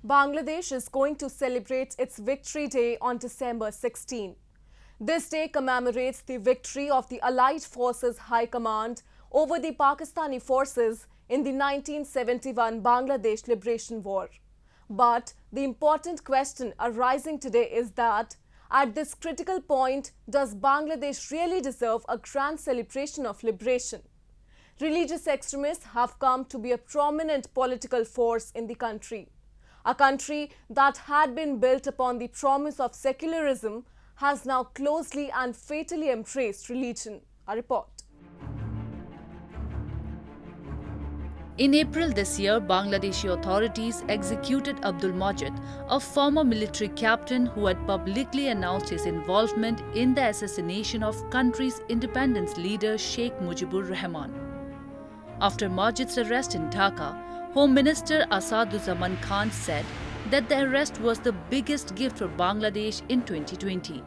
Bangladesh is going to celebrate its Victory Day on December 16. This day commemorates the victory of the Allied Forces High Command over the Pakistani forces in the 1971 Bangladesh Liberation War. But the important question arising today is that at this critical point, does Bangladesh really deserve a grand celebration of liberation? Religious extremists have come to be a prominent political force in the country. A country that had been built upon the promise of secularism has now closely and fatally embraced religion. A report. In April this year, Bangladeshi authorities executed Abdul Majid, a former military captain who had publicly announced his involvement in the assassination of country's independence leader Sheikh Mujibur Rahman. After Majid's arrest in Dhaka, Home Minister Asaduzzaman Khan said that the arrest was the biggest gift for Bangladesh in 2020.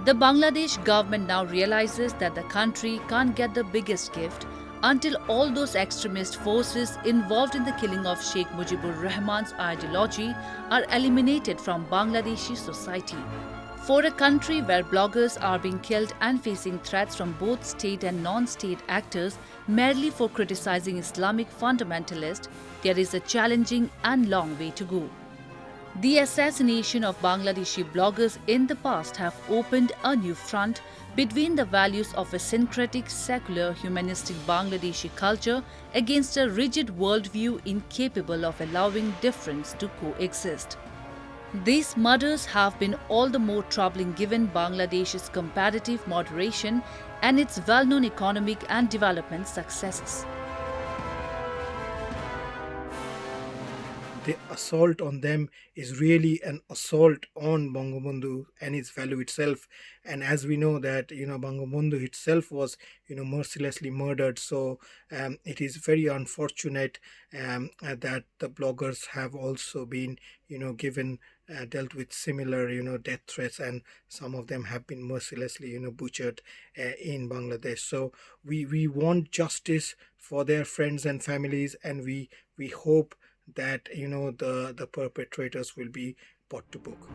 The Bangladesh government now realizes that the country can't get the biggest gift until all those extremist forces involved in the killing of Sheikh Mujibur Rahman's ideology are eliminated from Bangladeshi society. For a country where bloggers are being killed and facing threats from both state and non-state actors merely for criticizing Islamic fundamentalists, there is a challenging and long way to go. The assassination of Bangladeshi bloggers in the past have opened a new front between the values of a syncretic, secular, humanistic Bangladeshi culture against a rigid worldview incapable of allowing difference to coexist. These murders have been all the more troubling given Bangladesh's comparative moderation and its well-known economic and development successes. The assault on them is really an assault on Bangabandhu and its value itself. And as we know that, Bangabandhu itself was, mercilessly murdered. So it is very unfortunate that the bloggers have also been, given, dealt with similar, death threats, and some of them have been mercilessly, butchered in Bangladesh. So we want justice for their friends and families, and we hope that the perpetrators will be brought to book.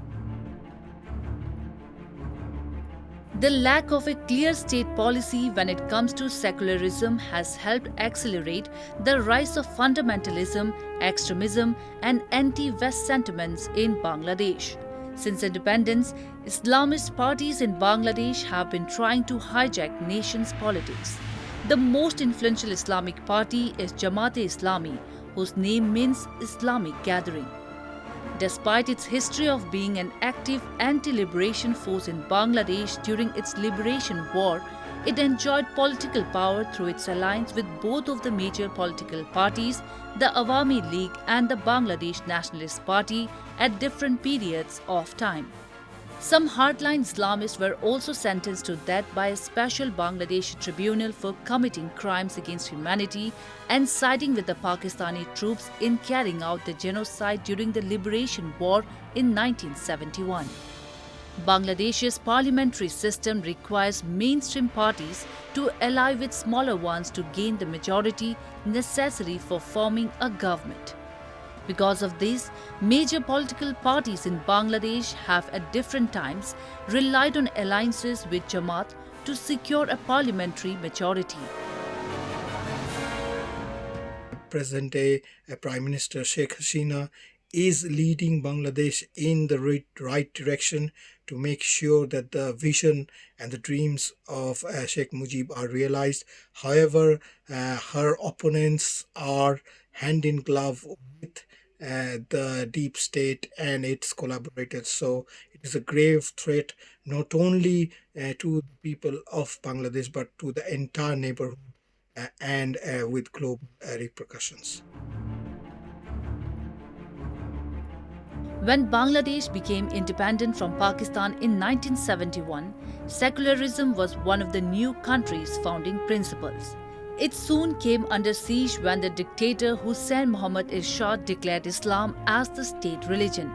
The lack of a clear state policy when it comes to secularism has helped accelerate the rise of fundamentalism, extremism, and anti-West sentiments in Bangladesh. Since independence, Islamist parties in Bangladesh have been trying to hijack nation's politics. The most influential Islamic party is Jamaat-e-Islami, whose name means Islamic gathering. Despite its history of being an active anti-liberation force in Bangladesh during its liberation war, it enjoyed political power through its alliance with both of the major political parties, the Awami League and the Bangladesh Nationalist Party, at different periods of time. Some hardline Islamists were also sentenced to death by a special Bangladeshi tribunal for committing crimes against humanity and siding with the Pakistani troops in carrying out the genocide during the Liberation War in 1971. Bangladesh's parliamentary system requires mainstream parties to ally with smaller ones to gain the majority necessary for forming a government. Because of this, major political parties in Bangladesh have at different times relied on alliances with Jamaat to secure a parliamentary majority. Present-day Prime Minister Sheikh Hasina is leading Bangladesh in the right direction to make sure that the vision and the dreams of Sheikh Mujib are realized. However, her opponents are hand in glove with the deep state and its collaborators. So it is a grave threat not only to the people of Bangladesh but to the entire neighborhood and with global repercussions. When Bangladesh became independent from Pakistan in 1971, secularism was one of the new country's founding principles. It soon came under siege when the dictator Hussein Muhammad Irshad declared Islam as the state religion.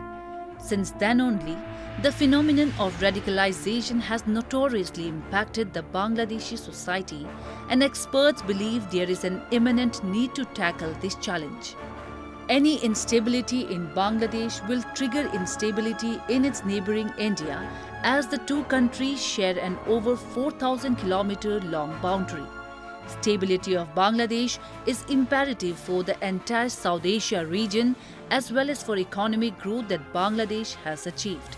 Since then only, the phenomenon of radicalization has notoriously impacted the Bangladeshi society, and experts believe there is an imminent need to tackle this challenge. Any instability in Bangladesh will trigger instability in its neighboring India, as the two countries share an over 4,000-kilometer long boundary. Stability of Bangladesh is imperative for the entire South Asia region as well as for economic growth that Bangladesh has achieved.